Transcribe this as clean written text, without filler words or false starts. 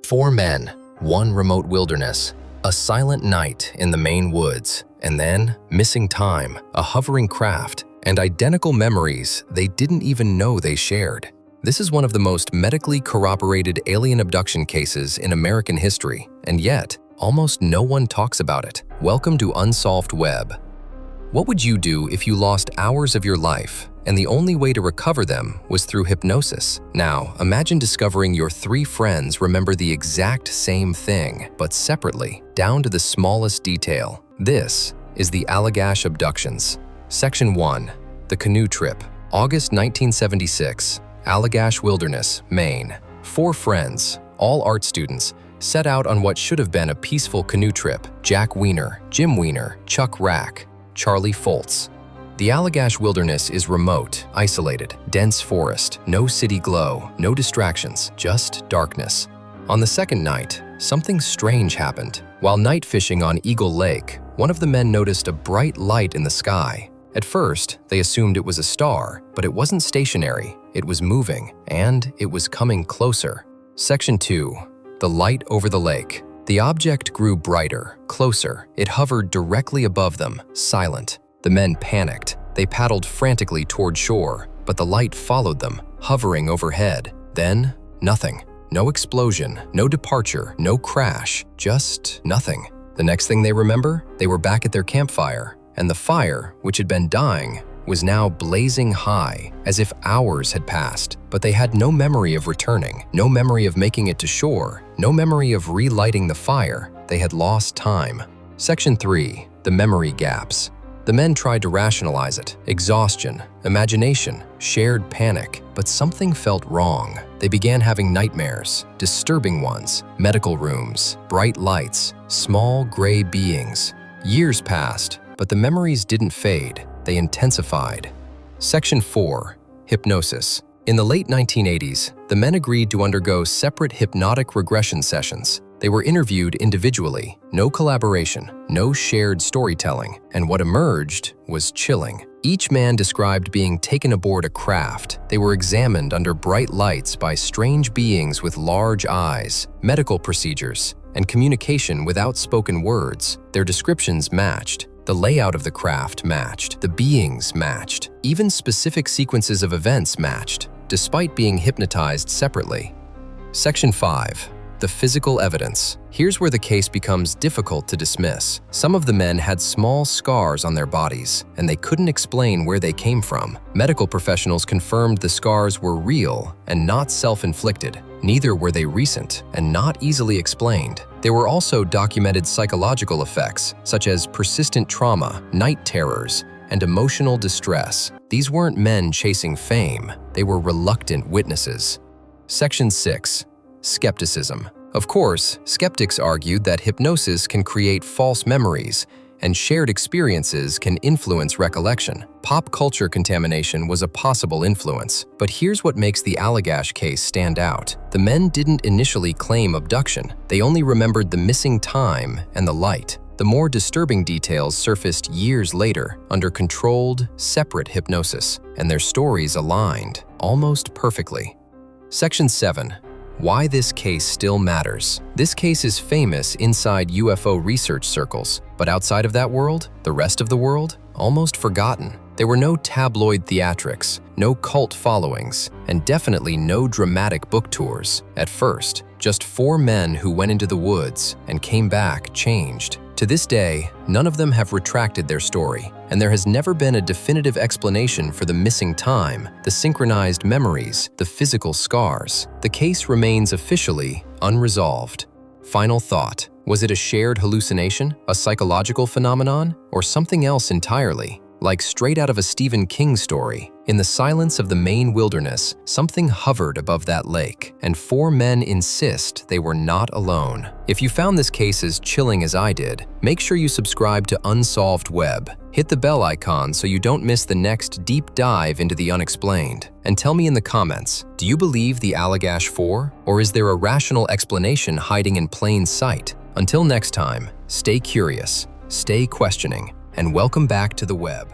Four men, one remote wilderness, a silent night in the Maine woods, and then missing time, a hovering craft, and identical memories they didn't even know they shared. This is one of the most medically corroborated alien abduction cases in American history, and yet, almost no one talks about it. Welcome to Unsolved Web. What would you do if you lost hours of your life, and the only way to recover them was through hypnosis? Now, imagine discovering your three friends remember the exact same thing, but separately, down to the smallest detail. This is the Allagash Abductions. Section 1. The Canoe Trip. August 1976. Allagash Wilderness, Maine. Four friends, all art students, set out on what should have been a peaceful canoe trip. Jack Weiner, Jim Weiner, Chuck Rack, Charlie Foltz. The Allagash Wilderness is remote, isolated, dense forest, no city glow, no distractions, just darkness. On the second night, something strange happened. While night fishing on Eagle Lake, one of the men noticed a bright light in the sky. At first, they assumed it was a star, but it wasn't stationary, it was moving, and it was coming closer. Section 2. The light over the lake. The object grew brighter, closer. It hovered directly above them, silent. The men panicked. They paddled frantically toward shore, but the light followed them, hovering overhead. Then, nothing. No explosion, no departure, no crash, just nothing. The next thing they remember, they were back at their campfire, and the fire, which had been dying, was now blazing high, as if hours had passed. But they had no memory of returning, no memory of making it to shore, no memory of relighting the fire. They had lost time. Section 3. The Memory Gaps. The men tried to rationalize it. Exhaustion, imagination, shared panic, but something felt wrong. They began having nightmares, disturbing ones, medical rooms, bright lights, small gray beings. Years passed, but the memories didn't fade. They intensified. Section 4. Hypnosis. In the late 1980s, the men agreed to undergo separate hypnotic regression sessions. They were interviewed individually, no collaboration, no shared storytelling, and what emerged was chilling. Each man described being taken aboard a craft. They were examined under bright lights by strange beings with large eyes, medical procedures, and communication without spoken words. Their descriptions matched. The layout of the craft matched. The beings matched. Even specific sequences of events matched, despite being hypnotized separately. Section 5. The physical evidence. Here's where the case becomes difficult to dismiss. Some of the men had small scars on their bodies, and they couldn't explain where they came from. Medical professionals confirmed the scars were real and not self-inflicted. Neither were they recent and not easily explained. There were also documented psychological effects, such as persistent trauma, night terrors, and emotional distress. These weren't men chasing fame. They were reluctant witnesses. Section 6. Skepticism. Of course, skeptics argued that hypnosis can create false memories, and shared experiences can influence recollection. Pop culture contamination was a possible influence. But here's what makes the Allagash case stand out. The men didn't initially claim abduction. They only remembered the missing time and the light. The more disturbing details surfaced years later under controlled, separate hypnosis, and their stories aligned almost perfectly. Section 7. Why this case still matters. This case is famous inside UFO research circles, but outside of that world, the rest of the world, almost forgotten. There were no tabloid theatrics, no cult followings, and definitely no dramatic book tours. At first, just four men who went into the woods and came back changed. To this day, none of them have retracted their story, and there has never been a definitive explanation for the missing time, the synchronized memories, the physical scars. The case remains officially unresolved. Final thought. Was it a shared hallucination, a psychological phenomenon, or something else entirely? Like straight out of a Stephen King story, in the silence of the Maine wilderness, something hovered above that lake, and four men insist they were not alone. If you found this case as chilling as I did, make sure you subscribe to Unsolved Web. Hit the bell icon so you don't miss the next deep dive into the unexplained. And tell me in the comments, do you believe the Allagash 4, or is there a rational explanation hiding in plain sight? Until next time, stay curious, stay questioning, and welcome back to the web.